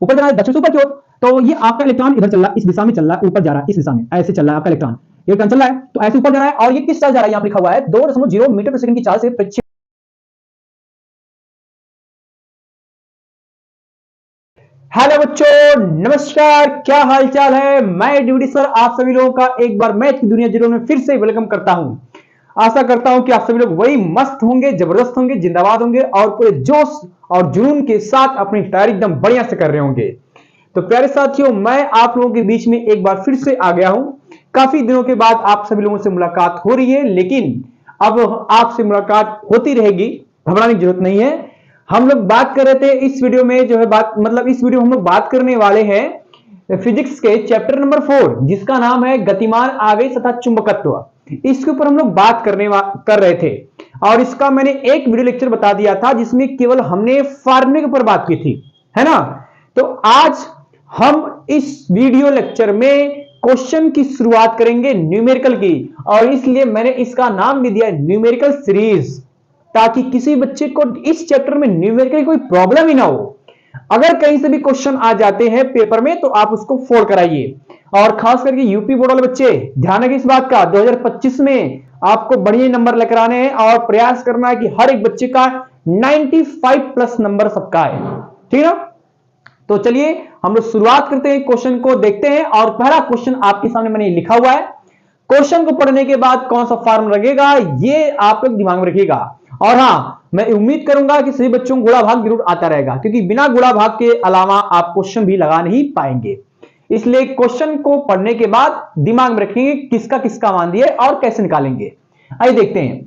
ऊपर जा रहा है दक्षिण से ऊपर की ओर, तो ये आपका इलेक्ट्रॉन इधर चल रहा है, इस दिशा में चल रहा है, ऊपर जा रहा है, इस दिशा में ऐसे चल रहा है आपका इलेक्ट्रॉन। इलेक्ट्रॉन चल रहा है तो ऐसे ऊपर जा रहा है, और ये किस चाल जा रहा है, यहाँ लिखा हुआ है 2.0 मीटर प्रति सेकंड की चाल से प्रक्षेप। हेलो बच्चों, नमस्कार, क्या हाल चाल है। मैं ड्यूटी सर आप सभी लोगों का एक बार मैथ की दुनिया जीरो में फिर से वेलकम करता हूं। आशा करता हूं कि आप सभी लोग वही मस्त होंगे, जबरदस्त होंगे, जिंदाबाद होंगे और पूरे जोश और जुनून के साथ अपनी तैयारी एकदम बढ़िया से कर रहे होंगे। तो प्यारे साथियों, मैं आप लोगों के बीच में एक बार फिर से आ गया हूं। काफी दिनों के बाद आप सभी लोगों से मुलाकात हो रही है, लेकिन अब आपसे मुलाकात होती रहेगी, घबराने की जरूरत नहीं है। हम लोग बात कर रहे थे इस वीडियो में, जो है बात मतलब इस वीडियो में हम लोग बात करने वाले हैं फिजिक्स के चैप्टर नंबर 4, जिसका नाम है गतिमान आवेश तथा चुंबकत्व। इसके ऊपर हम लोग बात कर रहे थे, और इसका मैंने एक वीडियो लेक्चर बता दिया था जिसमें केवल हमने फार्मूले के ऊपर बात की थी, है ना। तो आज हम इस वीडियो लेक्चर में क्वेश्चन की शुरुआत करेंगे न्यूमेरिकल की, और इसलिए मैंने इसका नाम भी दिया न्यूमेरिकल सीरीज, ताकि किसी बच्चे को इस चैप्टर में न्यूमेरिकल कोई प्रॉब्लम ही ना हो। अगर कहीं से भी क्वेश्चन आ जाते हैं पेपर में तो आप उसको फोड़ कराइए। और खास करके यूपी बोर्ड वाले बच्चे ध्यान रखिए इस बात का, 2025 में आपको बढ़िया नंबर लेकर आने हैं, और प्रयास करना है कि हर एक बच्चे का 95 प्लस नंबर सबका है, ठीक है ना। तो चलिए हम लोग शुरुआत करते हैं, क्वेश्चन को देखते हैं। और पहला क्वेश्चन आपके सामने मैंने लिखा हुआ है। क्वेश्चन को पढ़ने के बाद कौन सा फार्मूला लगेगा ये आप लोग दिमाग में रखिएगा। और हाँ, मैं उम्मीद करूंगा कि सभी बच्चों को गुणा भाग जरूर आता रहेगा, क्योंकि बिना गुणा भाग के अलावा आप क्वेश्चन भी लगा नहीं पाएंगे। इसलिए क्वेश्चन को पढ़ने के बाद दिमाग में रखेंगे किसका किसका मान दिए और कैसे निकालेंगे। आइए देखते हैं।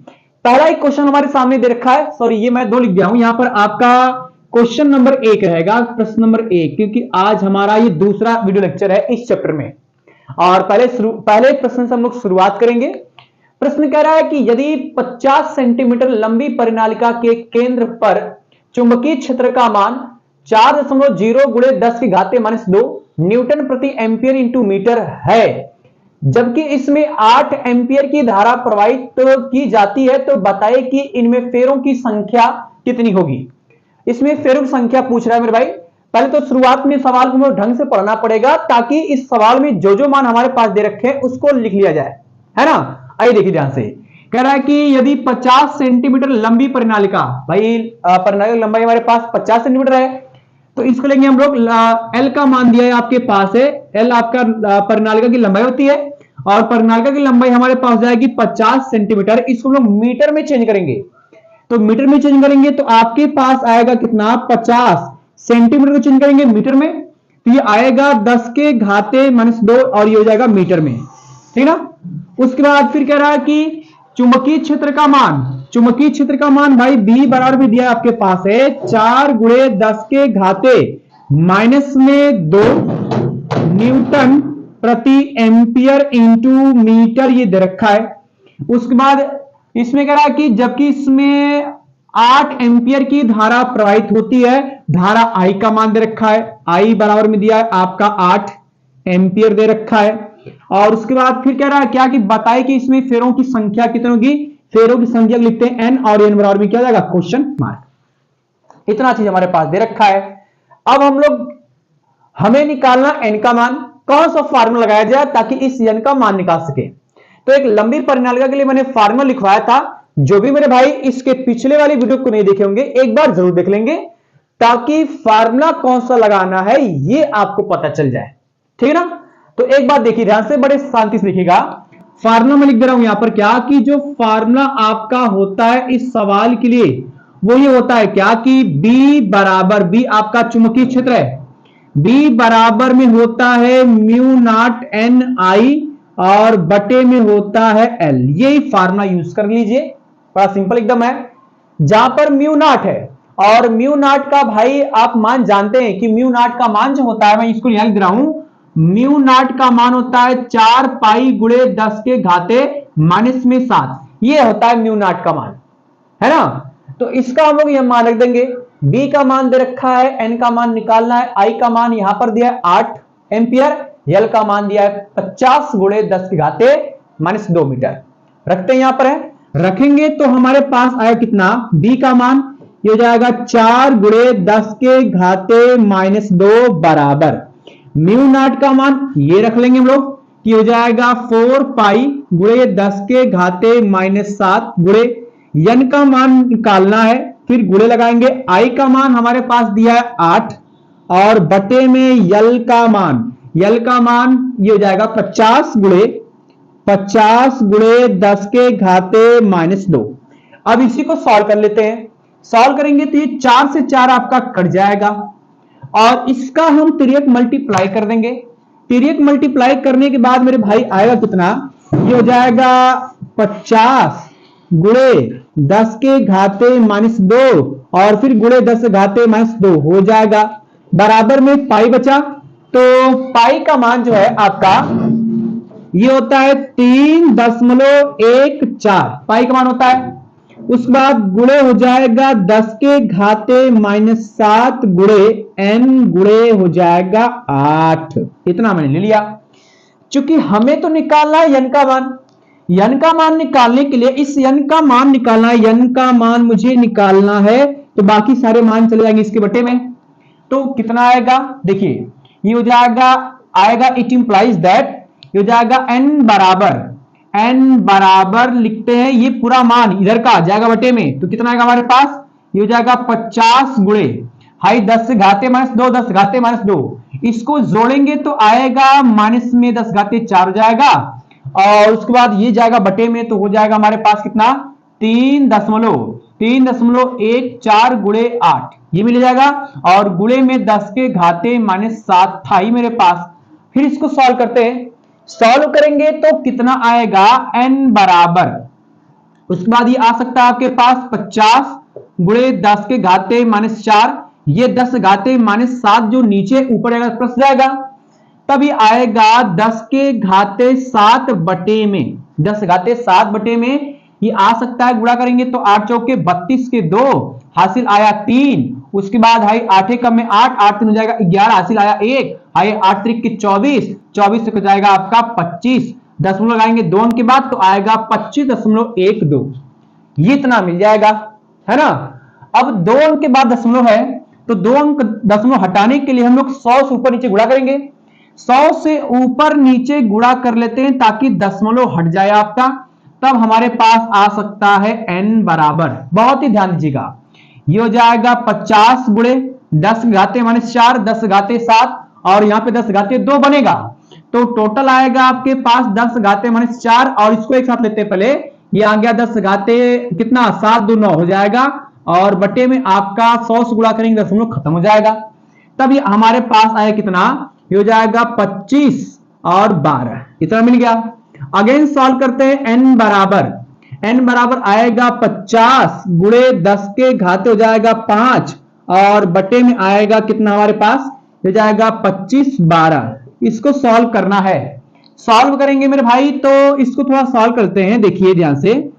पहला एक क्वेश्चन हमारे सामने दे रखा है, सॉरी ये मैं 2 लिख दिया हूं, यहां पर आपका क्वेश्चन नंबर 1 रहेगा, प्रश्न नंबर 1, क्योंकि आज हमारा ये दूसरा वीडियो लेक्चर है इस चैप्टर में। और पहले प्रश्न से हम लोग शुरुआत करेंगे। प्रश्न कह रहा है कि यदि 50 सेंटीमीटर लंबी परिनालिका के केंद्र पर चुंबकीय क्षेत्र का मान 4.0 गुणे 10 की घाते -2 न्यूटन प्रति एम्पियर इंटू मीटर है, जबकि इसमें 8 एम्पियर की धारा प्रवाहित की जाती है, तो बताइए कि इनमें फेरों की संख्या कितनी होगी। इसमें फेरों की संख्या पूछ रहा है मेरे भाई। पहले तो शुरुआत में सवाल को ढंग से पढ़ना पड़ेगा, ताकि इस सवाल में जो जो मान हमारे पास दे रखे हैं उसको लिख लिया जाए, है ना। आइए देखिए ध्यान से। कह रहा है कि यदि 50 सेंटीमीटर लंबी परिनालिका, भाई परिनालिका की लंबाई हमारे पास 50 सेंटीमीटर है, तो इसको लेंगे हम लोग एल का मान दिया है आपके पास है, एल आपका परिनालिका की लंबाई होती है, और परिनालिका की लंबाई हमारे पास जाएगी 50 सेंटीमीटर। इसको हम लोग मीटर में चेंज करेंगे, तो मीटर में चेंज करेंगे तो आपके पास आएगा कितना, 50 सेंटीमीटर को चेंज करेंगे मीटर में, तो ये आएगा 10 के घाते -2, और ये हो जाएगा मीटर में, ठीक ना। उसके बाद फिर कह रहा है कि चुंबकीय क्षेत्र का मान, चुंबकीय क्षेत्र का मान भाई बी बराबर भी दिया आपके पास है 4 गुणे 10 के घाते -2 न्यूटन प्रति एम्पियर इंटू मीटर, ये दे रखा है। उसके बाद इसमें कह रहा है कि जबकि इसमें 8 एम्पियर की धारा प्रवाहित होती है, धारा आई का मान दे रखा है, आई बराबर में दिया है आपका 8 एम्पियर दे रखा है। और उसके बाद फिर कह रहा है क्या कि बताए कि इसमें फेरों की संख्या कितनी होगी। फेरों की संख्या लिखते हैं एन, और एन बराबर में क्या जाएगा, क्वेश्चन मार्क। इतना चीज हमारे पास दे रखा है। अब हमें निकालना एन का मान। कौन सा फार्मूला लगाया जाए ताकि इस एन का मान निकाल सके। तो एक लंबी परिनालिका के लिए मैंने फार्मूला लिखवाया था, जो भी मेरे भाई इसके पिछले वाली वीडियो को नहीं देखे होंगे एक बार जरूर देख लेंगे, ताकि फार्मूला कौन सा लगाना है ये आपको पता चल जाए, ठीक है ना। तो एक बात देखिए ध्यान से, बड़े शांति से लिखिएगा। फार्मूला मैं लिख दे रहा हूं यहां पर, क्या कि जो फार्मूला आपका होता है इस सवाल के लिए वो ये होता है क्या कि बी बराबर, बी आपका चुंबकीय क्षेत्र है, बी बराबर में होता है म्यू नॉट एन आई, और बटे में होता है एल। यही फार्मूला यूज कर लीजिए, बड़ा सिंपल एकदम है। जहां पर म्यू नॉट है, और म्यू नॉट का भाई आप मान जानते हैं कि म्यू नॉट का मान जो होता है, मैं इसको यहां लिख रहा हूं, म्यू नॉट का मान होता है 4 पाई गुणे 10 के घाते -7, ये होता है म्यू नॉट का मान, है ना। तो इसका हम लोग यह मान रख देंगे। बी का मान दे रखा है, एन का मान निकालना है, आई का मान यहां पर दिया है 8 एम्पियर, एल का मान दिया है 50 गुणे 10 के घाते -2 मीटर। रखते हैं यहां पर है, रखेंगे तो हमारे पास आया कितना, बी का मान ये हो जाएगा 4 गुणे 10 के घाते -2 बराबर म्यू नॉट का मान ये रख लेंगे हम लोग कि हो जाएगा 4 पाई गुणे 10 के घाते -7 गुणे n का मान निकालना है, फिर गुणे लगाएंगे। i का मान हमारे पास दिया है 8 और बटे में l का मान ये हो जाएगा 50 गुणे 10 के घाते -2। अब इसी को सॉल्व कर लेते हैं। सॉल्व करेंगे तो ये 4 से 4 आपका कट जाएगा और इसका हम तिर्यक मल्टीप्लाई कर देंगे। तिर्यक मल्टीप्लाई करने के बाद मेरे भाई आएगा कितना, ये हो जाएगा 50 गुणे 10 के घाते -2 और फिर गुणे 10 के घाते -2 हो जाएगा बराबर में पाई बचा। तो पाई का मान जो है आपका ये होता है 3.14 पाई का मान होता है। उसके बाद गुणे हो जाएगा 10 के घाते -7 गुणे n गुणे हो जाएगा 8। इतना मैंने ले लिया। चूंकि हमें तो निकालना है n का मान, n का मान निकालने के लिए इस n का मान निकालना है, n का मान मुझे निकालना है तो बाकी सारे मान चले जाएंगे इसके बटे में। तो कितना आएगा देखिए, ये हो जाएगा इट इंप्लाइज दैट ये हो जाएगा n बराबर लिखते हैं, ये पूरा मान इधर का आ जाएगा बटे में। तो कितना आएगा हमारे पास, ये हो जाएगा 50 गुणे 10 से घाते -2 10 घाते -2 इसको जोड़ेंगे तो आएगा माइनस में 10 घाते 4 हो जाएगा और उसके बाद ये जाएगा बटे में तो हो जाएगा हमारे पास कितना 3.14 गुणे 8 ये मिल जाएगा और गुणे में 10 के घाते -7 था ही मेरे पास। फिर इसको सॉल्व करते हैं। सॉल्व करेंगे तो कितना आएगा n बराबर, उसके बाद ये आ सकता है आपके पास 50 गुणे 10 के घाते -4 ये 10 घाते -7 जो नीचे ऊपर आएगा प्लस जाएगा, तब ये आएगा 10 के घाते 7 बटे में 10 घाते 7 बटे में ये आ सकता है। गुणा करेंगे तो 8 चौके 32 के 2 हासिल आया 3, उसके बाद हाई 8 कम में 8 8 हो जाएगा 11 हासिल आया 1 हाई 8 त्रिक के 24 से हो जाएगा आपका 25 दशमलव लगाएंगे 2 अंक के बाद तो आएगा 25.12 ये इतना मिल जाएगा है ना। अब 2 अंक के बाद दशमलव है तो 2 अंक दशमलव हटाने के लिए हम लोग 100 से ऊपर नीचे गुणा करेंगे। 100 से ऊपर नीचे गुणा कर लेते हैं ताकि दशमलव हट जाए आपका, तब हमारे पास आ सकता है n बराबर, बहुत ही ध्यान दीजिएगा, ये हो जाएगा 50 गुणे 10 घाते -4 10 घाते 7 और यहाँ पे 10 घाते 2 बनेगा तो टोटल आएगा आपके पास 10 घाते -4 और इसको एक साथ लेते हैं पहले, ये आ गया 10 घाते कितना 7 2 9 हो जाएगा और बटे में आपका 100 से गुणा करेंगे दशमलव खत्म हो जाएगा। तब ये हमारे पास आया कितना, ये हो जाएगा 25 और 12 इतना मिल गया। अगेन सॉल्व करते हैं n बराबर आएगा 50 गुणे 10 के घाते हो जाएगा 5 और बटे में आएगा कितना हमारे पास हो जाएगा 25 12। इसको सॉल्व करना है। सॉल्व करेंगे मेरे भाई तो इसको थोड़ा सॉल्व करते हैं। देखिए ध्यान से,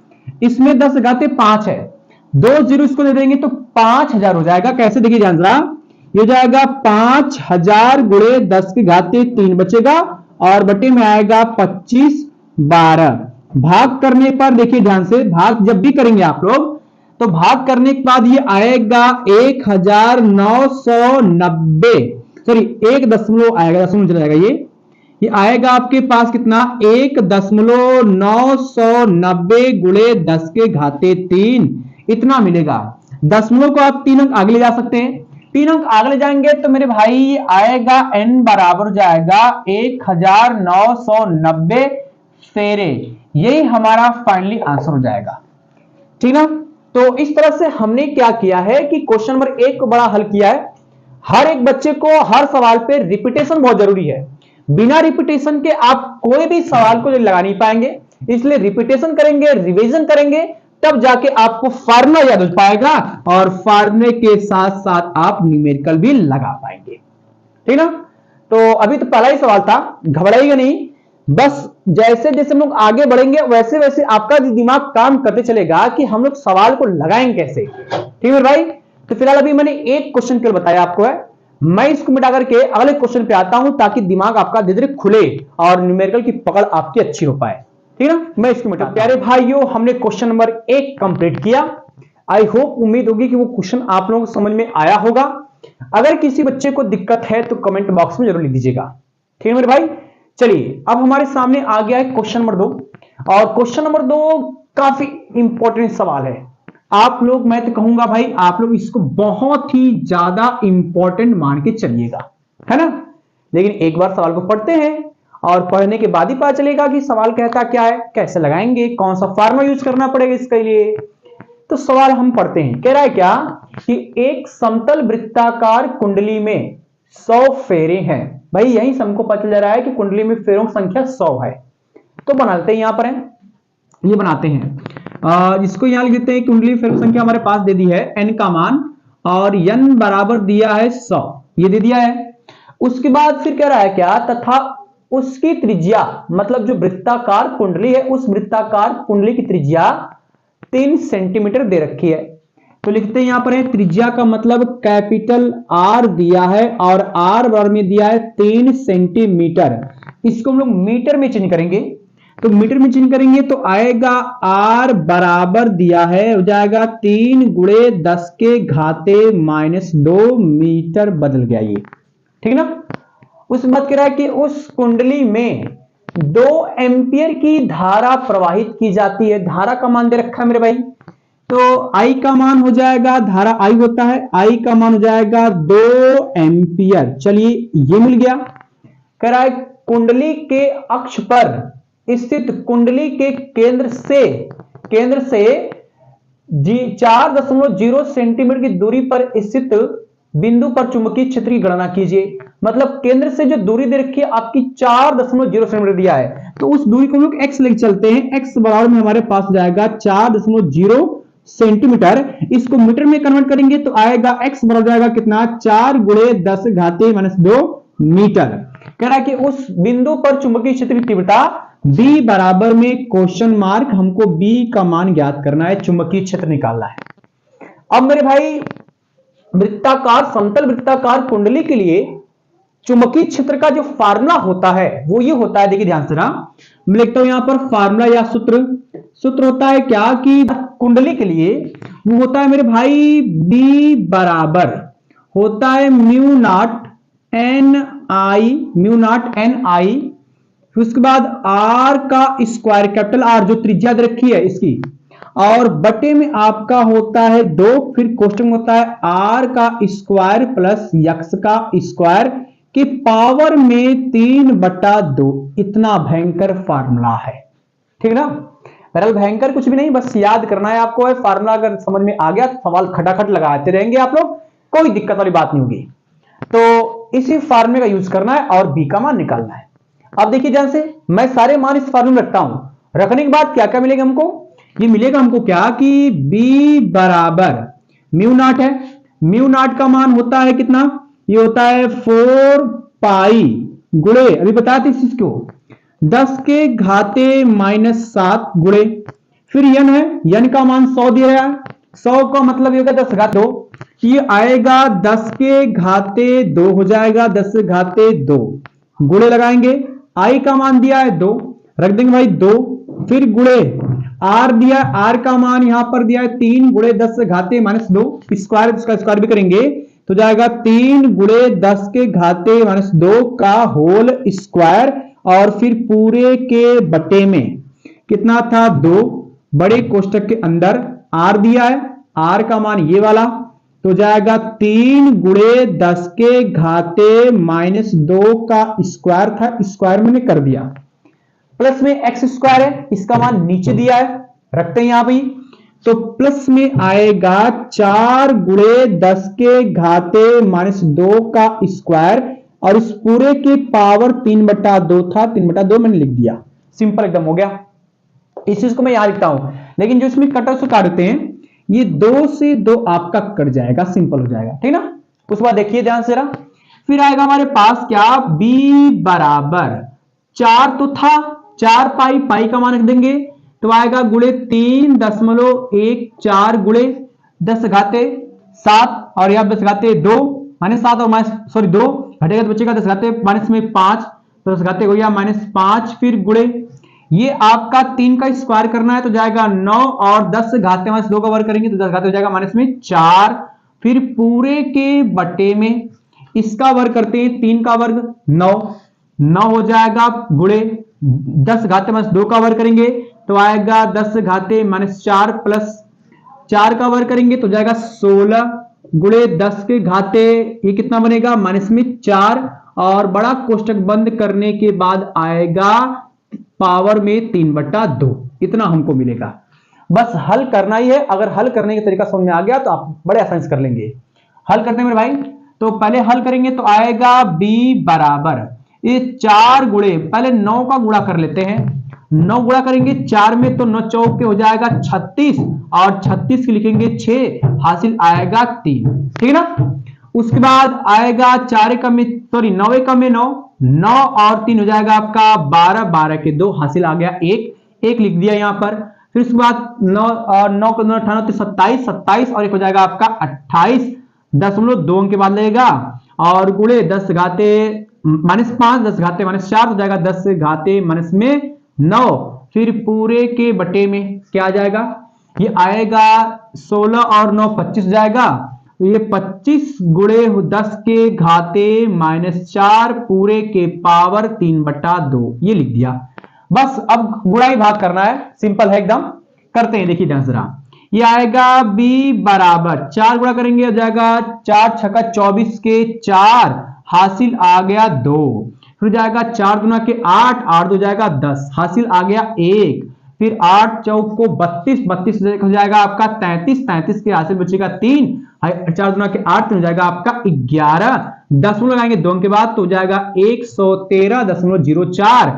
इसमें 10 घाते 5 है, 2 जीरो इसको दे देंगे तो 5000 हो जाएगा। कैसे देखिए ध्यान जरा, ये हो जाएगा 5000 गुणे 10 के घाते 3 बचेगा और बटे में आएगा 25 12। भाग करने पर देखिए ध्यान से, भाग जब भी करेंगे आप लोग तो भाग करने के बाद ये आएगा 1990 सॉरी 1 दशमलव आएगा, दशमलव चला जाएगा, ये आएगा आपके पास कितना 1.990 गुणे 10 के घाते 3 इतना मिलेगा। दशमलव को आप 3 अंक आगे ले जा सकते हैं, 3 अंक आगे ले जाएंगे तो मेरे भाई आएगा n बराबर हो जाएगा 1990 फेरे, यही हमारा फाइनली आंसर हो जाएगा। ठीक ना। तो इस तरह से हमने क्या किया है कि क्वेश्चन नंबर 1 को बड़ा हल किया है। हर एक बच्चे को हर सवाल पे रिपीटेशन बहुत जरूरी है, बिना रिपीटेशन के आप कोई भी सवाल को लगा नहीं पाएंगे, इसलिए रिपीटेशन करेंगे रिवीजन करेंगे तब जाके आपको फार्मूला याद हो पाएगा और फार्मूले के साथ साथ आप न्यूमेरिकल भी लगा पाएंगे। ठीक ना। तो अभी तो पहला ही सवाल था, घबराइएगा नहीं, बस जैसे जैसे हम लोग आगे बढ़ेंगे वैसे वैसे आपका दिमाग काम करते चलेगा कि हम लोग सवाल को लगाएंगे कैसे। ठीक है भाई। तो फिलहाल अभी मैंने एक क्वेश्चन केवल बताया आपको है, मैं इसको मिटा करके अगले क्वेश्चन पे आता हूं ताकि दिमाग आपका धीरे धीरे खुले और न्यूमेरिकल की पकड़ आपकी अच्छी हो पाए। ठीक है ना। मैं इसको मिटा, प्यारे भाइयों हमने क्वेश्चन नंबर 1 कंप्लीट किया। आई होप, उम्मीद होगी कि वो क्वेश्चन आप लोगों को समझ में आया होगा। अगर किसी बच्चे को दिक्कत है तो कमेंट बॉक्स में जरूर लिख दीजिएगा। ठीक है मेरे भाई, चलिए अब हमारे सामने आ गया है क्वेश्चन नंबर 2, और क्वेश्चन नंबर 2 काफी इंपॉर्टेंट सवाल है। आप लोग, मैं तो कहूंगा भाई, आप लोग इसको बहुत ही ज्यादा इंपॉर्टेंट मान के चलिएगा, है ना। लेकिन एक बार सवाल को पढ़ते हैं और पढ़ने के बाद ही पता चलेगा कि सवाल कहता क्या है, कैसे लगाएंगे, कौन सा फार्मूला यूज करना पड़ेगा इसके लिए। तो सवाल हम पढ़ते हैं। कह रहा है क्या कि एक समतल वृत्ताकार कुंडली में 100 फेरे हैं। भाई यही से हमको पता चल रहा है कि कुंडली में फेरों की संख्या 100 है। तो बनाते हैं, यहां पर है, ये बनाते हैं, इसको यहां लिख देते हैं। कुंडली फेरों की संख्या हमारे पास दे दी है n का मान, और n बराबर दिया है 100, ये दे दिया है। उसके बाद फिर कह रहा है क्या, तथा उसकी त्रिज्या, मतलब जो वृत्ताकार कुंडली है उस वृत्ताकार कुंडली की त्रिज्या 3 सेंटीमीटर दे रखी है। तो लिखते हैं यहां पर है, त्रिज्या का मतलब कैपिटल R दिया है और R बराबर में दिया है 3 सेंटीमीटर। इसको हम लोग मीटर में चेंज करेंगे, तो मीटर में चेंज करेंगे तो आएगा R बराबर दिया है, हो जाएगा 3 गुणे 10 के घाते -2 मीटर, बदल गया ये, ठीक ना। उस बात कह रहा है कि उस कुंडली में 2 एम्पियर की धारा प्रवाहित की जाती है। धारा का मान दे रखा है मेरे भाई, तो I का मान हो जाएगा, धारा I होता है, I का मान हो जाएगा 2 एम्पियर। चलिए ये मिल गया। कह रहा है कुंडली के अक्ष पर स्थित कुंडली के केंद्र से 4.0 सेंटीमीटर की दूरी पर स्थित बिंदु पर चुंबकीय क्षेत्र की गणना कीजिए। मतलब केंद्र से जो दूरी दे रखी है आपकी 4.0 सेंटीमीटर दिया है, तो उस दूरी को हम लोग x लेके चलते हैं। x बराबर में हमारे पास जाएगा 4.0 सेंटीमीटर। इसको मीटर में कन्वर्ट करेंगे तो आएगा x बराबर जाएगा कितना, 4 गुणे 10 घाते -2 मीटर। कह रहा है कि उस बिंदु पर चुंबकीय क्षेत्र की तीव्रता b बराबर में क्वेश्चन मार्क, हमको b का मान ज्ञात करना है, चुंबकीय क्षेत्र निकालना है। अब मेरे भाई वृत्ताकार, समतल वृत्ताकार कुंडली के लिए चुंबकीय क्षेत्र का जो फार्मूला होता है वो ये होता है, देखिए ध्यान से ना, मैं लिखता हूं यहां पर फार्मूला या सूत्र होता है क्या कि कुंडली के लिए वो होता है मेरे भाई B बराबर होता है म्यू नॉट एन आई, उसके बाद R का स्क्वायर, कैपिटल R जो त्रिज्या दे रखी है इसकी, और बटे में आपका होता है 2, फिर क्वेश्चन होता है R का स्क्वायर प्लस x का स्क्वायर की पावर में 3/2। इतना भयंकर फार्मूला है, ठीक ना। बहरहाल भयंकर कुछ भी नहीं, बस याद करना है आपको है फार्मूला। अगर समझ में आ गया तो सवाल खटाखट लगाते रहेंगे आप लोग, कोई दिक्कत वाली बात नहीं होगी। तो इसी फार्मूले का यूज करना है और बी का मान निकालना है। अब देखिए ध्यान से, मैं सारे मान इस फार्मूले में रखता हूं, रखने के बाद क्या क्या मिलेगा हमको, ये मिलेगा हमको क्या कि b बराबर म्यू नॉट है, म्यू नॉट का मान होता है कितना, ये होता है 4 पाई गुणे, अभी बताते इस चीज को, 10 के घाते -7 गुणे, फिर n है, n का मान 100 दिया है, 100 का मतलब ये होगा 10 घात 2, ये आएगा 10 के घाते 2 हो जाएगा, 10 के घाते 2 गुणे लगाएंगे, I का मान दिया है 2, रख देंगे भाई 2, फिर गुणे R दिया, R का मान यहां पर दिया है 3 गुणे 10 के घाते -2, स्क्वायर, इसका स्क्वायर भी करेंगे तो जाएगा 3 गुणे 10 के घाते -2 का होल स्क्वायर, और फिर पूरे के बटे में कितना था 2, बड़े कोष्टक के अंदर R दिया है, R का मान ये वाला, तो जाएगा 3 गुणे 10 के घाते -2 का स्क्वायर था, स्क्वायर मैंने कर दिया, प्लस में x स्क्वायर है, इसका मान नीचे दिया है, रखते हैं यहां भी, तो प्लस में आएगा 4 गुणे 10 के घाते -2 का स्क्वायर, और इस पूरे के पावर 3/2 था, 3/2 मैंने लिख दिया, सिंपल एकदम हो गया। इस चीज को मैं यहां लिखता हूं, लेकिन जो इसमें कटर से काटते हैं ये 2 से 2 आपका कट जाएगा, सिंपल हो जाएगा, ठीक ना। उसके बाद देखिए ध्यान से रहा, फिर आएगा हमारे पास क्या, b बराबर 4 तो था, 4 पाई, पाई का मान रख देंगे तो आएगा गुणे 3.14 गुणे 10 घाते 7, और यहां 10 घाते 2 -7 और सॉरी 2 घटेगा तो बचेगा 10 घाते -5, तो 10 घाते हो गया -5, फिर गुणे ये आपका 3 का स्क्वायर करना है तो जाएगा 9 और 10 घाते में 2 का वर्ग करेंगे तो 10 घाते हो जाएगा माइनस में 4, फिर पूरे के बटे में इसका वर्ग करते हैं 3 का वर्ग 9 हो जाएगा गुणे 10 घाते में 2 का वर्ग करेंगे तो आएगा 10 घाते माइनस 4 प्लस 4 का वर्ग करेंगे तो जाएगा 16 गुणे 10 के घाते ये कितना बनेगा माइनस में 4 और बड़ा कोष्टक बंद करने के बाद आएगा पावर में 3/2 इतना हमको मिलेगा। बस हल करना ही है। अगर हल करने का तरीका समझ में आ गया तो आप बड़े आसानी से कर लेंगे। हल करते हैं मेरे भाई, तो पहले हल करेंगे तो आएगा b बराबर ये 4 गुणे पहले 9 का गुणा कर लेते हैं। 9 गुणा करेंगे 4 में तो 9 चौक के हो जाएगा 36 और 36 के लिखेंगे 6 हासिल आएगा 3। ठीक है ना। उसके बाद आएगा 4 का में सॉरी 9 का में 9 और 3 हो जाएगा आपका 12, 12 के 2 हासिल आ गया 1 लिख दिया यहां पर। फिर उसके बाद 9 और 9 को 9 98 27 27 और 1 हो जाएगा आपका 28.2 अंक के बाद लगेगा और गुणे 10 घाते माइनस 5 10 घाते माइनस 4 हो जाएगा 10 घाते माइनस में 9 फिर पूरे के बटे में क्या आ जाएगा ये आएगा 16 और 9 25 हो जाएगा तो ये 25 गुणे 10 के घाते माइनस 4 पूरे के पावर 3/2 ये लिख दिया। बस अब गुणा भाग करना है, सिंपल है एकदम। करते हैं, देखिए ध्यान से जरा। ये आएगा b बराबर 4 गुणा करेंगे हो जाएगा 4 छक्का 24 के 4 हासिल आ गया 2 फिर जाएगा 4 गुना के 8 8 हो जाएगा 10 हासिल आ गया 1 फिर 8 चौक को 32 32 हो जाएगा आपका 33 33 के हासिल बचेगा 3 4 गुना के 8 हो जाएगा आपका 11 10 लगाएंगे 2 के बाद तो हो जाएगा 113.04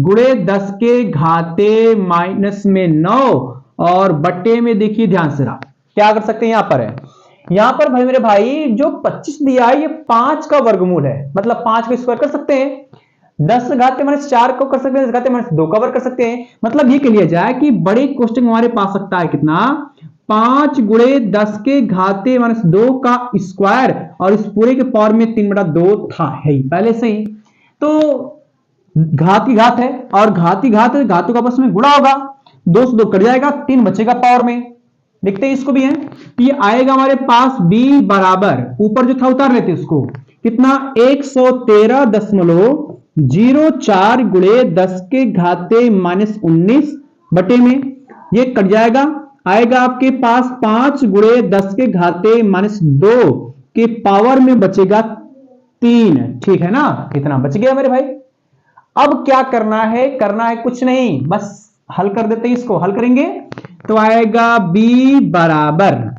गुणे 10 के घाते माइनस में 9 और बटे में देखिए ध्यान से रहा क्या कर सकते हैं यहां पर है यहां पर भाई मेरे भाई जो 25 दिया है ये 5 का वर्गमूल है मतलब 5 का स्क्वायर कर सकते हैं 10 घाते माइनस 4 को कर सकते हैं 10 घाते माइनस 2 का वर्ग कर सकते हैं मतलब ये कह लिया जाए कि बड़े कोष्टक हमारे पास सकता है कितना 5 गुणे 10 के घाते माइनस 2 का स्क्वायर और इस पूरे के पावर में 3/2 था है ही पहले से ही तो घात की घात है और घात की घात है घातों का आपस में गुणा होगा 2 से 2 कट जाएगा 3 बचेगा पावर में देखते हैं इसको भी है ये आएगा हमारे पास b बराबर ऊपर जो था उतार लेते उसको कितना 113.04 गुणे 10 के घाते माइनस 19 बटे में ये कट जाएगा आएगा आपके पास 5 गुणे 10 के घाते माइनस 2 के पावर में बचेगा 3 ठीक है ना इतना बच गया मेरे भाई। अब क्या करना है कुछ नहीं बस हल कर देते हैं इसको हल करेंगे तो आएगा b बराबर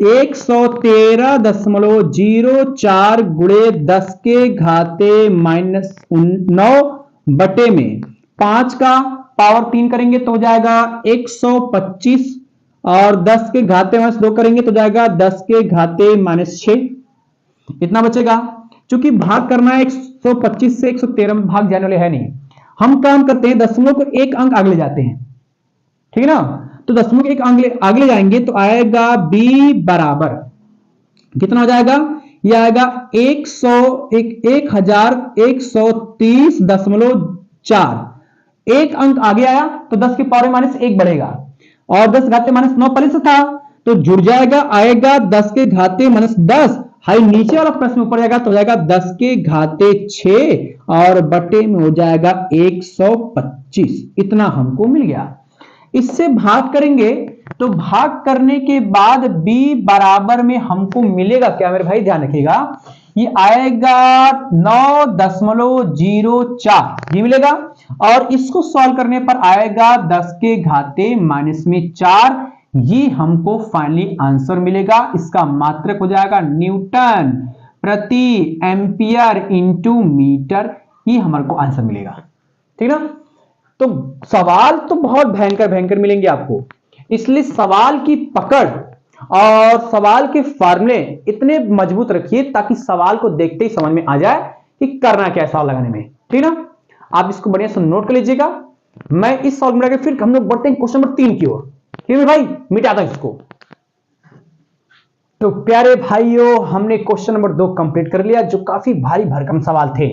113.04 गुणे 10 के घाते माइनस 9 बटे में 5 का पावर 3 करेंगे तो हो जाएगा 125 और 10 के घाते माइनस 2 करेंगे तो जाएगा 10 के घाते माइनस 6 इतना बचेगा। चूंकि भाग करना है 125 से 113 में भाग जाने वाले है नहीं हम काम करते हैं दशमलव को एक अंक आगे ले जाते हैं ठीक है ना तो दशमलव के एक आगे जाएंगे तो आएगा b बराबर कितना हो जाएगा ये आएगा 1130.4 एक अंक आगे आया तो 10 के पावर माइनस 1 बढ़ेगा और 10 घाते माइनस 9 पहले से था तो जुड़ जाएगा आएगा 10 के घाते माइनस 10 हाई नीचे वाला प्रश्न ऊपर जाएगा तो हो जाएगा 10 के घाते 6 और बटे में हो जाएगा 125 इतना हमको मिल गया। इससे भाग करेंगे तो भाग करने के बाद b बराबर में हमको मिलेगा क्या मेरे भाई ध्यान रखिएगा ये आएगा 9.04 ये मिलेगा और इसको सॉल्व करने पर आएगा 10 के घाते माइनस में 4 ये हमको फाइनली आंसर मिलेगा। इसका मात्रक हो जाएगा न्यूटन प्रति एम्पियर इंटू मीटर ये हमारे को आंसर मिलेगा ठीक ना। तो सवाल तो बहुत भयंकर मिलेंगे आपको इसलिए सवाल की पकड़ और सवाल के फॉर्मूले इतने मजबूत रखिए ताकि सवाल को देखते ही समझ में आ जाए कि करना क्या है सवाल लगाने में ठीक ना। आप इसको बढ़िया से नोट कर लीजिएगा। मैं इस सॉल्व में फिर हम लोग बढ़ते हैं क्वेश्चन नंबर 3 की ओर ठीक है भाई मिटा था इसको। तो प्यारे भाइयों हमने क्वेश्चन नंबर 2 कंप्लीट कर लिया जो काफी भारी भरकम सवाल थे।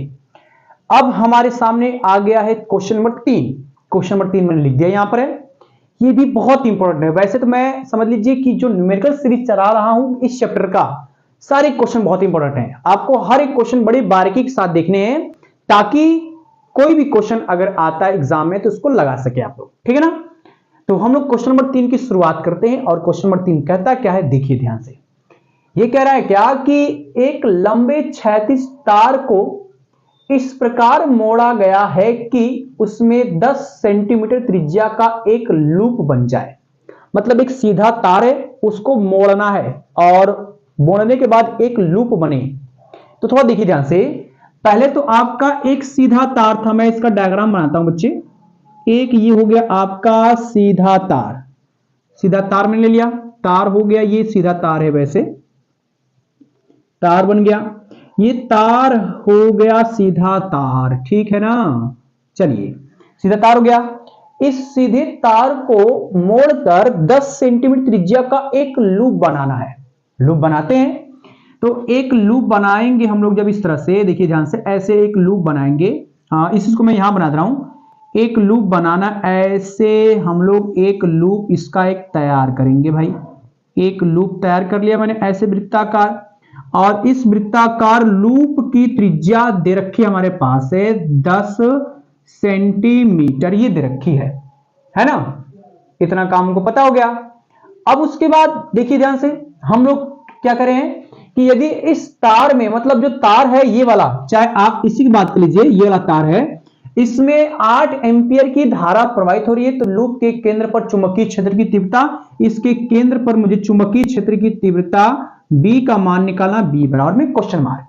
अब हमारे सामने आ गया है क्वेश्चन नंबर 3 क्वेश्चन नंबर 3 मैंने लिख दिया यहां पर है। ये भी बहुत इंपॉर्टेंट है। वैसे तो मैं समझ लीजिए कि जो न्यूमेरिकल सीरीज चला रहा हूं इस चैप्टर का, सारे क्वेश्चन बहुत इंपॉर्टेंट हैं। आपको हर एक क्वेश्चन बड़ी बारीकी के साथ देखने हैं ताकि कोई भी क्वेश्चन अगर आता है एग्जाम में तो उसको लगा सके आप लोग, ठीक है ना। तो हम लोग क्वेश्चन नंबर 3 की शुरुआत करते हैं और क्वेश्चन नंबर 3 कहता क्या है, देखिए ध्यान से। ये कह रहा है क्या कि एक लंबे क्षैतिज तार को इस प्रकार मोड़ा गया है कि उसमें 10 सेंटीमीटर त्रिज्या का एक लूप बन जाए। मतलब एक सीधा तार है, उसको मोड़ना है और मोड़ने के बाद एक लूप बने। तो थोड़ा देखिए ध्यान से। पहले तो आपका एक सीधा तार था, मैं इसका डायग्राम बनाता हूं बच्चे। एक ये हो गया आपका सीधा तार, सीधा तार मैंने ले लिया, तार हो गया, ये सीधा तार है, वैसे तार बन गया, ये तार हो गया सीधा तार, ठीक है ना। चलिए सीधा तार हो गया। इस सीधे तार को मोड़कर 10 सेंटीमीटर त्रिज्या का एक लूप बनाना है। लूप बनाते हैं तो एक लूप बनाएंगे हम लोग जब इस तरह से, देखिए ध्यान से, ऐसे एक लूप बनाएंगे। हाँ, इस चीज को मैं यहां बना दे रहा हूं। एक लूप बनाना, ऐसे हम लोग एक लूप इसका एक तैयार करेंगे भाई। एक लूप तैयार कर लिया मैंने ऐसे वृत्ताकार, और इस वृत्ताकार लूप की त्रिज्या दे रखी हमारे पास है 10 सेंटीमीटर, ये दे रखी है ना। इतना काम हमको पता हो गया। अब उसके बाद देखिए ध्यान से, हम लोग क्या करें कि यदि इस तार में, मतलब जो तार है ये वाला, चाहे आप इसी की बात कर लीजिए, ये वाला तार है, इसमें 8 एम्पियर की धारा प्रवाहित हो रही है। तो लूप के केंद्र पर चुंबकीय क्षेत्र की तीव्रता, इसके केंद्र पर मुझे चुंबकीय क्षेत्र की तीव्रता B का मान निकालना, B बराबर में क्वेश्चन मार्क।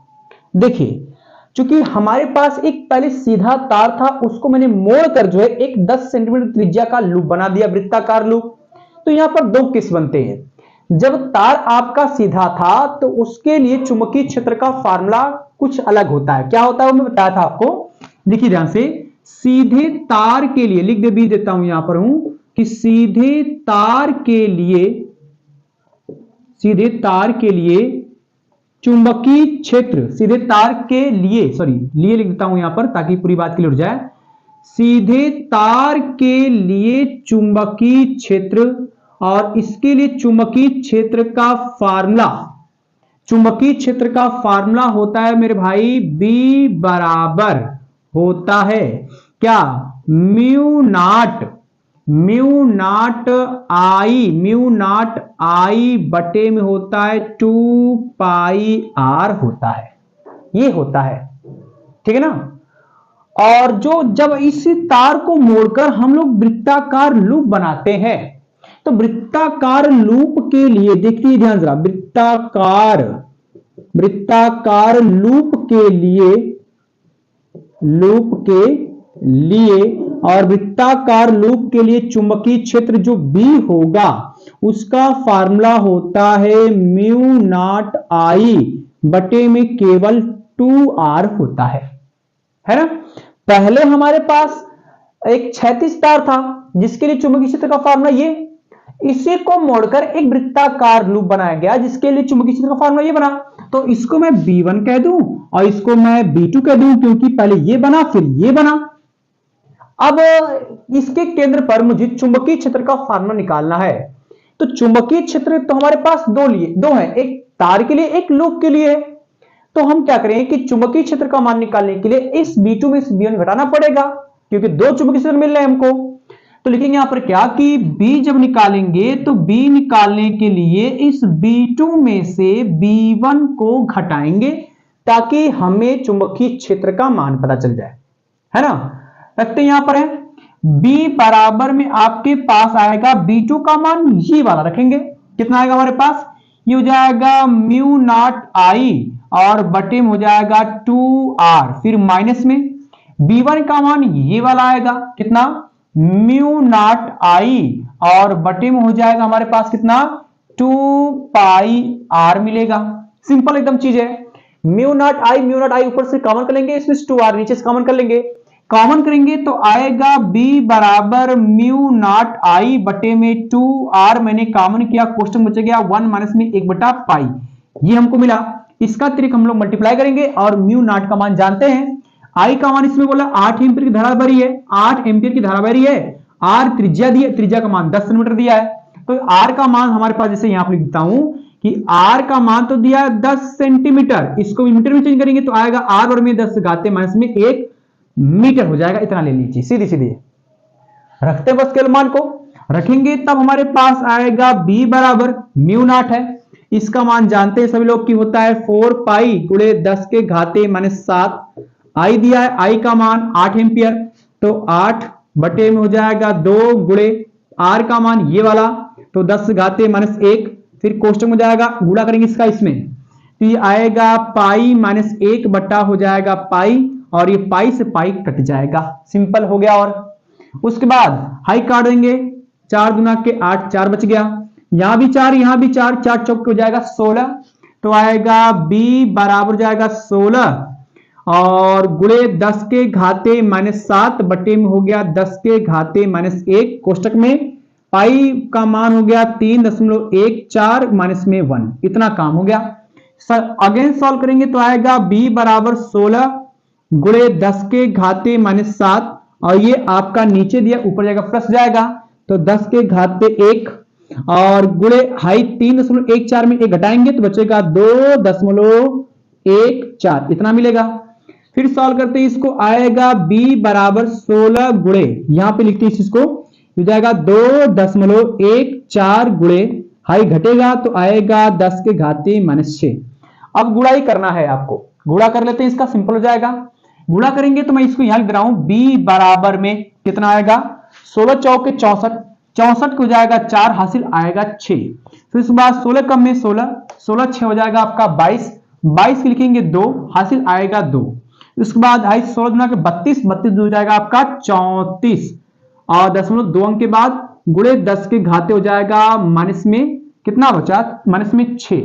देखिए चूंकि हमारे पास एक पहले सीधा तार था, उसको मैंने मोड़कर जो है एक 10 सेंटीमीटर त्रिज्या का लूप बना दिया, वृत्ताकार लूप। तो यहां पर दो केस बनते हैं। जब तार आपका सीधा था तो उसके लिए चुंबकीय क्षेत्र का फार्मूला कुछ अलग होता है। क्या होता है वो मैं बताया था आपको। देखिए ध्यान से, सीधे तार के लिए लिख दे, B देता हूं यहां पर हूं कि सीधे तार के लिए, सीधे तार के लिए चुंबकीय क्षेत्र, सीधे तार के लिए, लिए लिख देता हूं यहां पर ताकि पूरी बात क्लियर हो जाए। सीधे तार के लिए चुंबकीय क्षेत्र, और इसके लिए चुंबकीय क्षेत्र का फार्मूला, चुंबकीय क्षेत्र का फार्मूला होता है मेरे भाई, B बराबर होता है क्या, म्यू नॉट आई बटे में होता है 2 पाई R होता है, ये होता है, ठीक है ना। और जब इसी तार को मोड़कर हम लोग वृत्ताकार लूप बनाते हैं, तो वृत्ताकार लूप के लिए देखिए ध्यान जरा, वृत्ताकार लूप के लिए और वृत्ताकार लूप के लिए चुंबकीय क्षेत्र जो B होगा उसका फार्मूला होता है म्यू नॉट आई बटे में केवल 2R होता है ना। पहले हमारे पास एक क्षैतिज तार था जिसके लिए चुंबकीय क्षेत्र का फार्मूला ये, इसी को मोड़कर एक वृत्ताकार लूप बनाया गया जिसके लिए चुंबकीय क्षेत्र का फार्मूला ये बना। तो इसको मैं B1 कह दूं और इसको मैं B2 कह दूं, क्योंकि पहले ये बना फिर ये बना। अब इसके केंद्र पर मुझे चुंबकीय क्षेत्र का फार्मूला निकालना है। तो चुंबकीय क्षेत्र तो हमारे पास दो है, एक तार के लिए एक लूप के लिए है। तो हम क्या करें कि चुंबकीय क्षेत्र का मान निकालने के लिए इस B2 में इस B1 घटाना पड़ेगा, क्योंकि दो चुंबकीय क्षेत्र मिल रहे हैं हमको। तो लिखेंगे यहां पर क्या कि B जब निकालेंगे तो B निकालने के लिए इस B2 में से B1 को घटाएंगे ताकि हमें चुंबकीय क्षेत्र का मान पता चल जाए, है ना। रखते यहां पर है B बराबर में आपके पास आएगा B2 का मान, ये वाला रखेंगे, कितना आएगा हमारे पास, ये हो जाएगा म्यू नॉट आई और बटे में हो जाएगा 2R, फिर माइनस में B1 का मान ये वाला आएगा, कितना, म्यू नॉट आई और बटे में हो जाएगा हमारे पास कितना, 2 पाई R मिलेगा। सिंपल एकदम चीज है। म्यू नॉट आई ऊपर से कॉमन कर लेंगे, इसमें 2R नीचे से कॉमन कर लेंगे, कॉमन करेंगे तो आएगा B बराबर म्यू नॉट आई बटे में 2R, मैंने कॉमन किया, क्वेश्चन बच गया 1 माइनस में 1 बटा पाई, ये हमको मिला। इसका त्रिक हम लोग मल्टीप्लाई करेंगे और म्यू नॉट का मान जानते हैं, आई का मान इसमें बोला 8 एम्पीयर की धारा बह रही है, 8 एम्पीयर की धारा बह रही है। आर त्रिज्या दी है, त्रिज्या का मान 10 सेंटीमीटर दिया है। तो आर का मान हमारे पास, जैसे यहां पर लिखता हूं कि आर का मान तो दिया है 10 सेंटीमीटर, इसको मीटर में चेंज करेंगे तो आएगा आर और में 10 घाते माइनस में 1 मीटर हो जाएगा। इतना ले लीजिए, सीधी सीधी रखते बस केवल मान को रखेंगे, तब हमारे पास आएगा b बराबर म्यू नॉट है। इसका मान जानते हैं सभी लोग की होता है 4 पाई गुणे 10 के घाते माइनस 7। आई दिया है, आई का मान 8 एम्पियर, तो 8 बटे में हो जाएगा 2 गुणे आर का मान ये वाला, तो 10 घाते माइनस 1, फिर कोष्टक में जाएगा, गुणा करेंगे इसका इसमें, तो ये आएगा पाई माइनस 1 बटा हो जाएगा पाई, और ये पाई से पाई कट जाएगा, सिंपल हो गया। और उसके बाद हाई काट देंगे, 4 गुना के 8, 4 बच गया, यहां भी 4 यहां भी 4, 4 चौक हो जाएगा 16, तो आएगा b बराबर जाएगा 16 और गुणे 10 के घाते माइनस 7 बटे में हो गया 10 के घाते माइनस 1, कोष्टक में पाई का मान हो गया 3.14 माइनस में 1, इतना काम हो गया। अगेन सॉल्व करेंगे तो आएगा b बराबर 16 गुणे 10 के घाते माइनस 7, और ये आपका नीचे दिया ऊपर जाएगा प्लस जाएगा, तो 10 के घाते 1 और गुणे हाई 3.14 में 1 घटाएंगे तो बचेगा 2.14, इतना मिलेगा। फिर सॉल्व करते हैं इसको, आएगा b बराबर 16 गुणे, यहां पे लिखते हैं इसको, हो जाएगा 2.14 गुणे हाई घटेगा तो आएगा 10 के घाते माइनस 6। अब गुणा ही करना है आपको, गुणा कर लेते हैं, इसका सिंपल हो जाएगा। गुणा करेंगे तो मैं इसको यहां लिख रहा हूं, b बराबर में कितना आएगा 16 चौक के 64, 64 को जाएगा 4, हासिल आएगा 6, फिर उसके बाद 16 कम में 16, 16 6 हो जाएगा आपका 22, 22 लिखेंगे 2, हासिल आएगा 2, उसके बाद 16 गुना के 32, 32 हो जाएगा आपका 34, और 0.2 अंक के बाद गुणे 10 के घाते हो जाएगा माइनस में कितना बचा, माइनस में 6,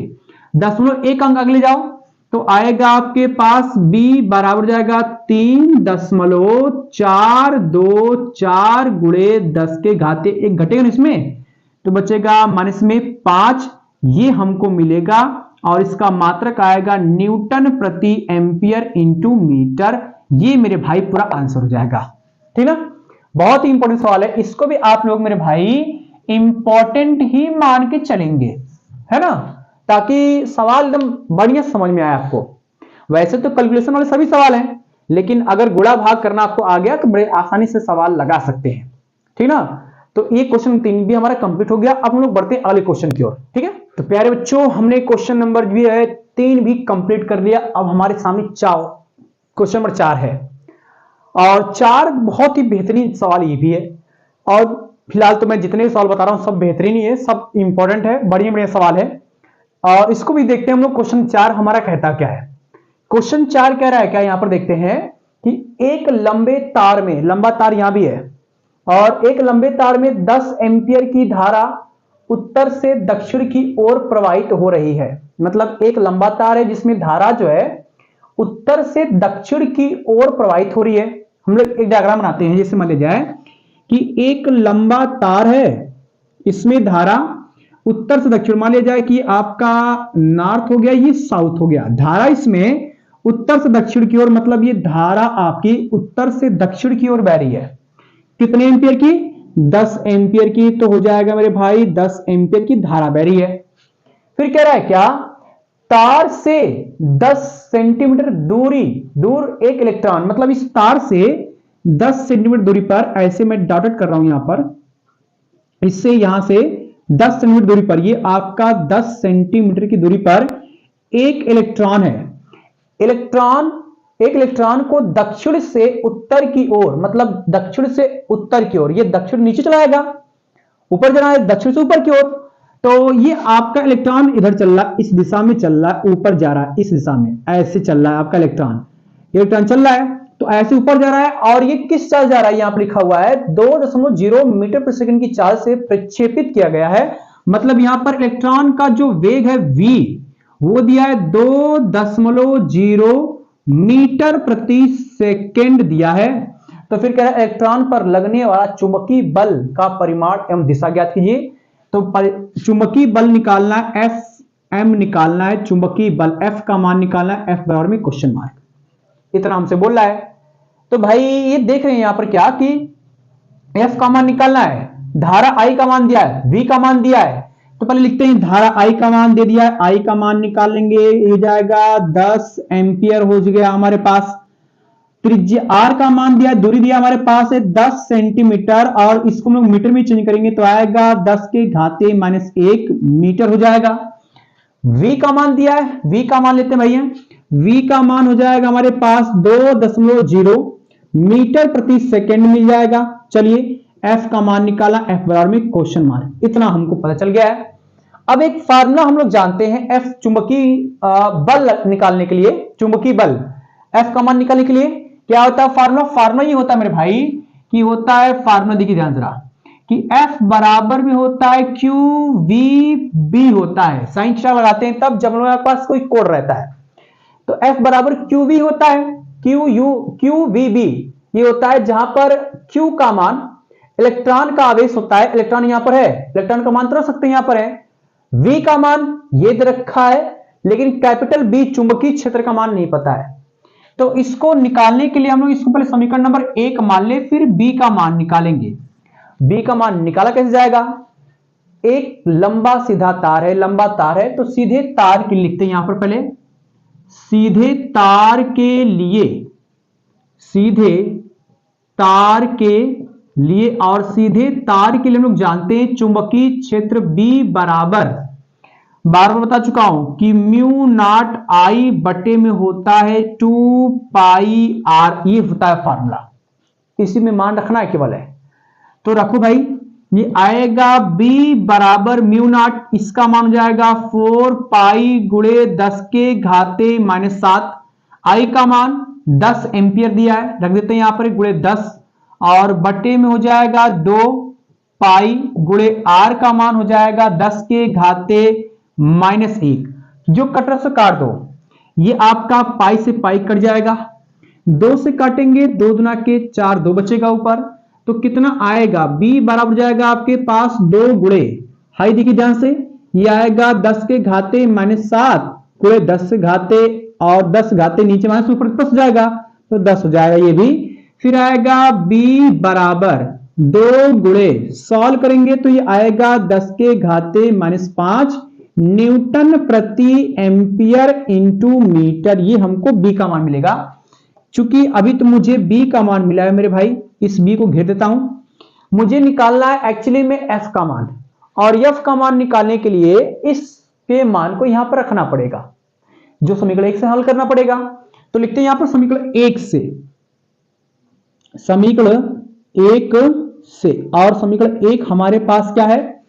0.1 अंक अगले जाओ तो आएगा आपके पास b बराबर जाएगा 3.424 गुणे 10 के घाते 1 घटेगा ना इसमें, तो बचेगा माइनस में 5, ये हमको मिलेगा, और इसका मात्रक आएगा न्यूटन प्रति एम्पियर इंटू मीटर। ये मेरे भाई पूरा आंसर हो जाएगा, ठीक ना। बहुत ही इंपॉर्टेंट सवाल है, इसको भी आप लोग मेरे भाई इंपॉर्टेंट ही मान के चलेंगे, है ना, ताकि सवाल एकदम बढ़िया समझ में आए आपको। वैसे तो कैलकुलेशन वाले सभी सवाल हैं, लेकिन अगर गुणा भाग करना आपको आ गया तो बड़े आसानी से सवाल लगा सकते हैं, ठीक ना। तो ये क्वेश्चन 3 भी हमारा कंप्लीट हो गया। अब हम लोग बढ़ते हैं अगले क्वेश्चन की ओर, ठीक है। तो प्यारे बच्चों, हमने क्वेश्चन नंबर भी है 3 भी कंप्लीट कर लिया। अब हमारे सामने क्वेश्चन नंबर 4 है, और 4 बहुत ही बेहतरीन सवाल ये भी है, और फिलहाल तो मैं जितने भी सवाल बता रहा हूं सब बेहतरीन ही है, सब इंपॉर्टेंट है, बढ़िया बढ़िया सवाल है। और इसको भी देखते हैं हम लोग। क्वेश्चन 4 हमारा कहता क्या है। क्वेश्चन 4 कह रहा है क्या, यहां पर देखते हैं कि एक लंबे तार में, लंबा तार यहां भी है, और एक लंबे तार में 10 एम्पियर की धारा उत्तर से दक्षिण की ओर प्रवाहित हो रही है। मतलब एक लंबा तार है जिसमें धारा जो है उत्तर से दक्षिण की ओर प्रवाहित हो रही है। हम लोग एक डायग्राम बनाते हैं, जैसे मान लिया जाए कि एक लंबा तार है, इसमें धारा उत्तर से दक्षिण, मान लिया जाए कि आपका नॉर्थ हो गया, ये साउथ हो गया, धारा इसमें उत्तर से दक्षिण की ओर, मतलब ये धारा आपकी उत्तर से दक्षिण की ओर बह रही है। कितने एम्पियर की, 10 एम्पियर की, तो हो जाएगा मेरे भाई 10 एम्पियर की धारा बह रही है। फिर कह रहा है क्या, तार से 10 सेंटीमीटर दूर एक इलेक्ट्रॉन, मतलब इस तार से 10 सेंटीमीटर दूरी पर, ऐसे मैं डॉटेड कर रहा हूं यहां पर, इससे यहां से 10 सेंटीमीटर दूरी पर, ये आपका 10 सेंटीमीटर की दूरी पर एक इलेक्ट्रॉन है। एक इलेक्ट्रॉन को दक्षिण से उत्तर की ओर, मतलब दक्षिण से उत्तर की ओर, ये दक्षिण नीचे चलाएगा, ऊपर जाना है दक्षिण से ऊपर की ओर, तो ये आपका इलेक्ट्रॉन इधर चल रहा है, इस दिशा में चल रहा है, ऊपर जा रहा है, इस दिशा में ऐसे चल रहा है आपका इलेक्ट्रॉन चल रहा है, तो ऐसे ऊपर जा रहा है, और ये किस चाल जा रहा है, यहां पर लिखा हुआ है 2.0 मीटर प्रति सेकंड की चाल से प्रक्षेपित किया गया है। मतलब यहां पर इलेक्ट्रॉन का जो वेग है v, वो दिया है 2.0 मीटर प्रति सेकंड दिया है। तो फिर कह रहा है इलेक्ट्रॉन पर लगने वाला चुंबकीय बल का परिमाण एवं दिशा ज्ञात कीजिए। तो चुंबकीय बल निकालना है, एफ एम निकालना है, चुंबकीय बल एफ का मान निकालना है, एफ बराबर में क्वेश्चन मार्क, इतना हमसे बोल रहा है। तो भाई ये देख रहे हैं यहां पर क्या कि एफ का मान निकालना है, धारा आई का मान दिया है, वी का मान दिया है, तो पहले लिखते हैं धारा आई का मान दे दिया है, आई का मान निकाल लेंगे, ये जाएगा 10 एम्पियर हो गया हमारे पास। त्रिज्या आर का मान दिया, दूरी दिया हमारे पास है 10 सेंटीमीटर, और इसको हम लोग मीटर में चेंज करेंगे तो आएगा 10 के घाते -1 मीटर हो जाएगा। v का मान दिया है, v का मान लेते हैं भैया, v का मान हो जाएगा हमारे पास 2.0 मीटर प्रति सेकंड मिल जाएगा। चलिए f का मान निकाला, f बराबर में क्वेश्चन मार्क, इतना हमको पता चल गया है। अब एक फार्मूला हम लोग जानते हैं f चुंबकीय बल निकालने के लिए, चुंबकीय बल f का मान निकालने के लिए क्या होता है फार्मूला, फार्मूला ये होता है मेरे भाई कि होता है फार्मूला, देखिए ध्यान जरा, कि F बराबर में होता है क्यू वी बी होता है, साइन थीटा लगाते हैं तब जब हमारे पास कोई कोण रहता है, तो F बराबर क्यू वी होता है, क्यू वी बी ये होता है जहां पर Q का मान इलेक्ट्रॉन का आवेश होता है, इलेक्ट्रॉन यहां पर है, इलेक्ट्रॉन का मान तो रख सकते हैं यहां पर है, V का मान ये दे रखा है, लेकिन कैपिटल B चुंबकीय क्षेत्र का मान नहीं पता है, तो इसको निकालने के लिए हम लोग इसको पहले समीकरण नंबर 1 मान ले, फिर B का मान निकालेंगे। B का मान निकाला कैसे जाएगा, एक लंबा सीधा तार है, लंबा तार है तो सीधे तार के लिखते हैं यहां पर पहले, सीधे तार के लिए, सीधे तार के लिए, और सीधे तार के लिए हम लोग जानते हैं चुंबकीय क्षेत्र B बराबर, बार बार बता चुका हूं कि म्यू नॉट आई बटे में होता है 2 पाई आर, ये होता है फार्मूला, इसी में मान रखना है केवल है, तो रखो भाई, ये आएगा B बराबर म्यू नॉट, इसका मान हो जाएगा 4 पाई गुणे 10 के घाते -7, आई का मान 10 एम्पियर दिया है, रख देते हैं यहां पर गुणे 10, और बटे में हो जाएगा 2 पाई गुणे आर का मान हो जाएगा 10 के घाते -1, जो कटर से काट दो, ये आपका पाई से पाई कट जाएगा, 2 से काटेंगे 2 दूना के 4, 2 बचेगा ऊपर, तो कितना आएगा, B बराबर जाएगा आपके पास 2 गुणे, हाई देखिए ध्यान से, ये आएगा 10 के घाते -7 गुणे 10 से घाते, और 10 घाते नीचे माइनस ऊपर प्लस हो जाएगा, तो 10 हो जाएगा ये भी, फिर आएगा B बराबर 2 गुणे, सॉल्व करेंगे तो ये आएगा 10 के घाते -5 न्यूटन प्रति एम्पियर इंटू मीटर, ये हमको B का मान मिलेगा। चूंकि अभी तो मुझे B का मान मिला है मेरे भाई, इस B को घेर देता हूं, मुझे निकालना है एक्चुअली में F का मान, और F का मान निकालने के लिए इसके मान को यहां पर रखना पड़ेगा, जो समीकरण 1 से हल करना पड़ेगा, तो लिखते हैं यहां पर समीकरण 1 से, समीकरण 1 से, और समीकरण 1 हमारे पास क्या है,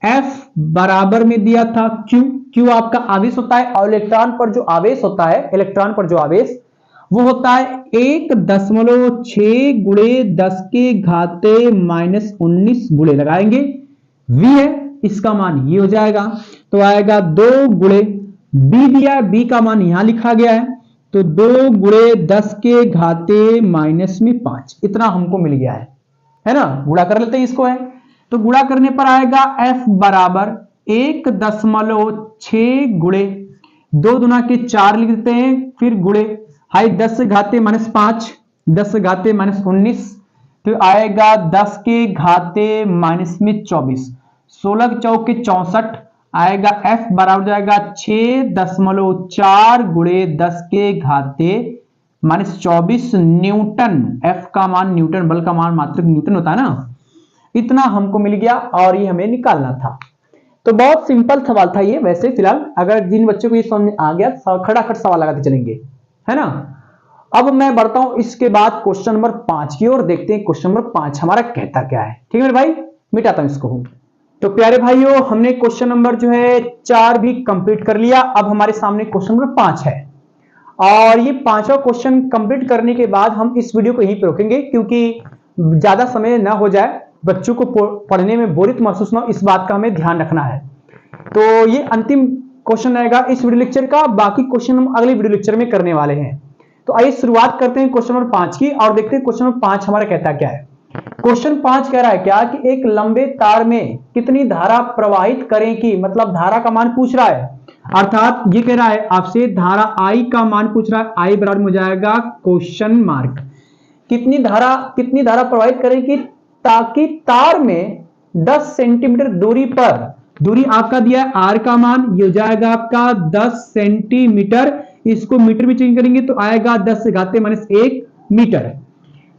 F बराबर में दिया था Q आपका आवेश होता है, और इलेक्ट्रॉन पर जो आवेश होता है, इलेक्ट्रॉन पर जो आवेश वो होता है 1.6 गुणे 10 के घाते -19 गुणे लगाएंगे, V है इसका मान ये हो जाएगा, तो आएगा 2 गुणे, B दिया, B का मान यहां लिखा गया है, तो 2 गुणे 10 के घाते -5, इतना हमको मिल गया है ना, गुणा कर लेते हैं इसको, है तो गुणा करने पर आएगा F बराबर 1.6 गुणे 2 दूना के 4 लिख देते हैं, फिर गुणे हाई 10 से घाते -5, 10 से घाते -19, तो आएगा 10 के घाते -24, 16 चौके 64 आएगा, F बराबर जाएगा 6.4 गुणे 10 के घाते -24 न्यूटन, F का मान न्यूटन, बल का मान मात्रक न्यूटन होता है ना, इतना हमको मिल गया, और ये हमें निकालना था। तो बहुत सिंपल सवाल था ये, वैसे फिलहाल अगर जिन बच्चों को ये समझ में आ गया, खड़ाखड़ सवाल लगाते चलेंगे, है ना। अब मैं बढ़ता हूं इसके बाद क्वेश्चन नंबर 5 की ओर, देखते हैं क्वेश्चन नंबर 5 हमारा कहता क्या है। ठीक है मेरे भाई, मिटाता हूं इसको। तो प्यारे भाइयों, हमने क्वेश्चन नंबर जो है 4 भी कंप्लीट कर लिया, अब हमारे सामने क्वेश्चन नंबर 5 है, और ये 5वां क्वेश्चन कंप्लीट करने के बाद हम इस वीडियो को यहीं पे रोकेंगे, क्योंकि ज्यादा समय ना हो जाए, बच्चों को पढ़ने में बोरियत महसूस ना हो, इस बात का हमें ध्यान रखना है। तो ये अंतिम क्वेश्चन रहेगा इस वीडियो लेक्चर का, बाकी क्वेश्चन हम अगले वीडियो लेक्चर में करने वाले हैं। तो आइए शुरुआत करते हैं क्वेश्चन नंबर 5 की, और देखते हैं क्वेश्चन नंबर 5 हमारा कहता क्या है। क्वेश्चन 5 कह रहा है क्या कि एक लंबे तार में कितनी धारा प्रवाहित करें कि, मतलब धारा का मान पूछ रहा है, अर्थात ये कह रहा है आपसे धारा I का मान पूछ रहा है, I बराबर हो जाएगा क्वेश्चन मार्क, कितनी धारा प्रवाहित करेगी, ताकि तार में 10 सेंटीमीटर दूरी पर, दूरी आपका दिया है आर का मान, ये हो जाएगा आपका 10 सेंटीमीटर, इसको मीटर में चेंज करेंगे तो आएगा 10 से घाते -1 मीटर।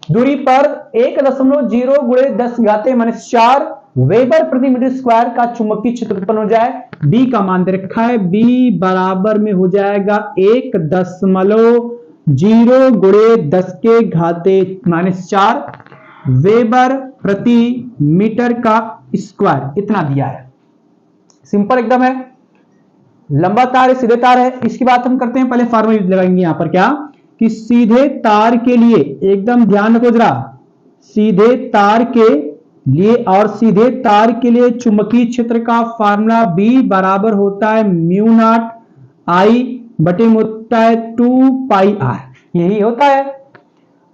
दूरी पर 1.0 गुणे 10 घाते -4 वेबर प्रति मीटर स्क्वायर का चुंबकीय क्षेत्र उत्पन्न हो जाए। बी का मान दे रखा है, बी बराबर में हो जाएगा 1.0 गुणे 10 के घाते -4 वेबर प्रति मीटर का स्क्वायर, इतना दिया है। सिंपल एकदम है, लंबा तार है, सीधे तार है। इसकी बात हम करते हैं, पहले फॉर्मूला लगाएंगे यहां पर क्या, कि सीधे तार के लिए, एकदम ध्यान रखो जरा, सीधे तार के लिए और सीधे तार के लिए चुंबकीय क्षेत्र का फार्मूला B बराबर होता है म्यू नॉट I बटे में होता है 2 पाई R, यही होता है।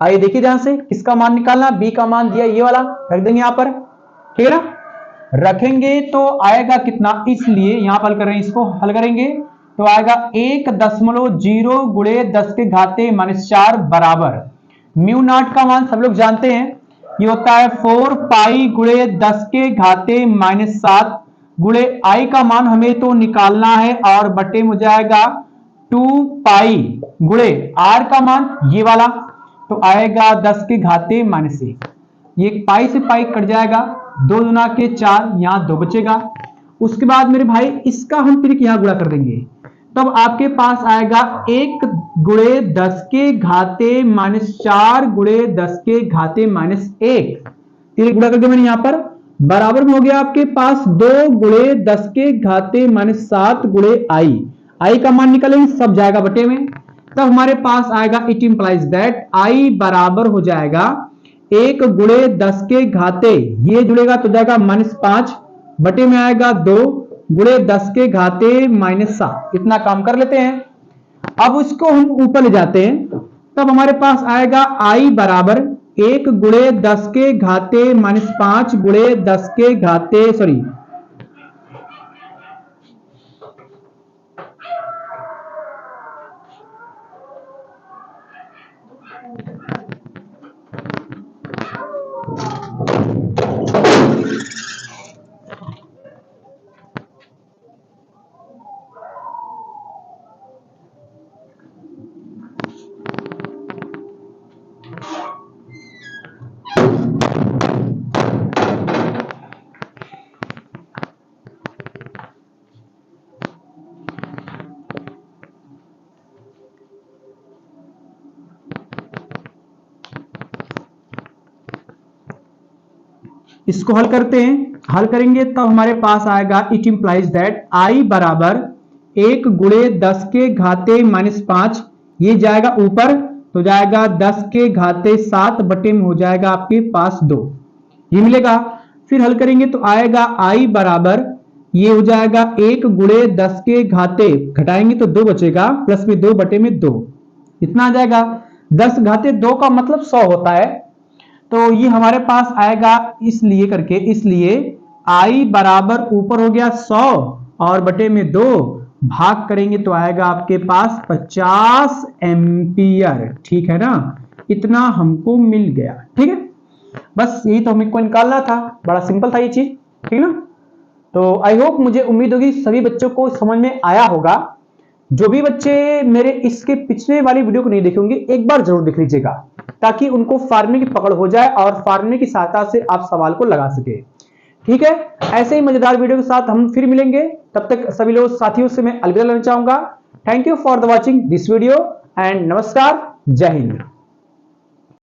आइए देखिए ध्यान से, किसका मान निकालना, B का मान दिया ये वाला, रख देंगे यहां पर, ठीक है ना। रखेंगे तो आएगा कितना, इसलिए यहां पर हल कर रहे हैं, इसको हल करेंगे तो आएगा 1.0 गुणे 10 के घाते -4 बराबर म्यू नॉट का मान सब लोग जानते हैं, ये होता है 4 पाई गुणे 10 के घाते -7 गुणे I का मान हमें तो निकालना है और बटे में हो जाएगा 2 पाई गुणे R का मान ये वाला, तो आएगा 10 के घाते -1, ये पाई से पाई कट जाएगा, 2 दूना के 4, यहां 2 बचेगा। उसके बाद मेरे भाई इसका हम फिर यहां गुणा कर देंगे, तब आपके पास आएगा 1 गुणे 10 के घाते -4 गुणे 10 के घाते -1, फिर गुणा करके मैंने यहां पर बराबर में हो गया आपके पास 2 गुणे 10 के घाते -7 गुणे I का मान निकालेंगे, सब जाएगा बटे में, तब हमारे पास आएगा, इट इंप्लाइज दैट I बराबर हो जाएगा 1 गुणे 10 के घाते, ये जुड़ेगा तो जाएगा -5 बटे में आएगा 2 गुणे 10 के घाते -7, इतना काम कर लेते हैं। अब उसको हम ऊपर ले जाते हैं, तब हमारे पास आएगा I बराबर 1 गुणे 10 के घाते -5 गुणे 10 के घाते इसको हल करते हैं, हल करेंगे तब हमारे पास आएगा, इट इंप्लाइज दैट I बराबर 1 गुणे 10 के घाते -5, ये जाएगा ऊपर तो जाएगा 10 के घाते 7 बटे में हो जाएगा आपके पास 2, ये मिलेगा। फिर हल करेंगे तो आएगा I बराबर, ये हो जाएगा 1 गुणे 10 के घाते, घटाएंगे तो 2 बचेगा, प्लस में 2 बटे में 2, इतना आ जाएगा। 10 घाते 2 का मतलब 100 होता है, तो ये हमारे पास आएगा इसलिए करके, इसलिए I बराबर ऊपर हो गया 100 और बटे में 2, भाग करेंगे तो आएगा आपके पास 50 एम्पियर, ठीक है ना, इतना हमको मिल गया। ठीक है, बस यही तो हमको निकालना था, बड़ा सिंपल था ये चीज, ठीक ना। तो आई होप, मुझे उम्मीद होगी सभी बच्चों को समझ में आया होगा। जो भी बच्चे मेरे इसके पिछले वाली वीडियो को नहीं देखे होंगे, एक बार जरूर देख लीजिएगा, ताकि उनको फार्मूले की पकड़ हो जाए और फार्मूले की सहायता से आप सवाल को लगा सके। ठीक है, ऐसे ही मजेदार वीडियो के साथ हम फिर मिलेंगे, तब तक सभी लोग साथियों से मैं अलविदा लेना चाहूंगा। Thank you for the watching this video and नमस्कार, जय हिंद।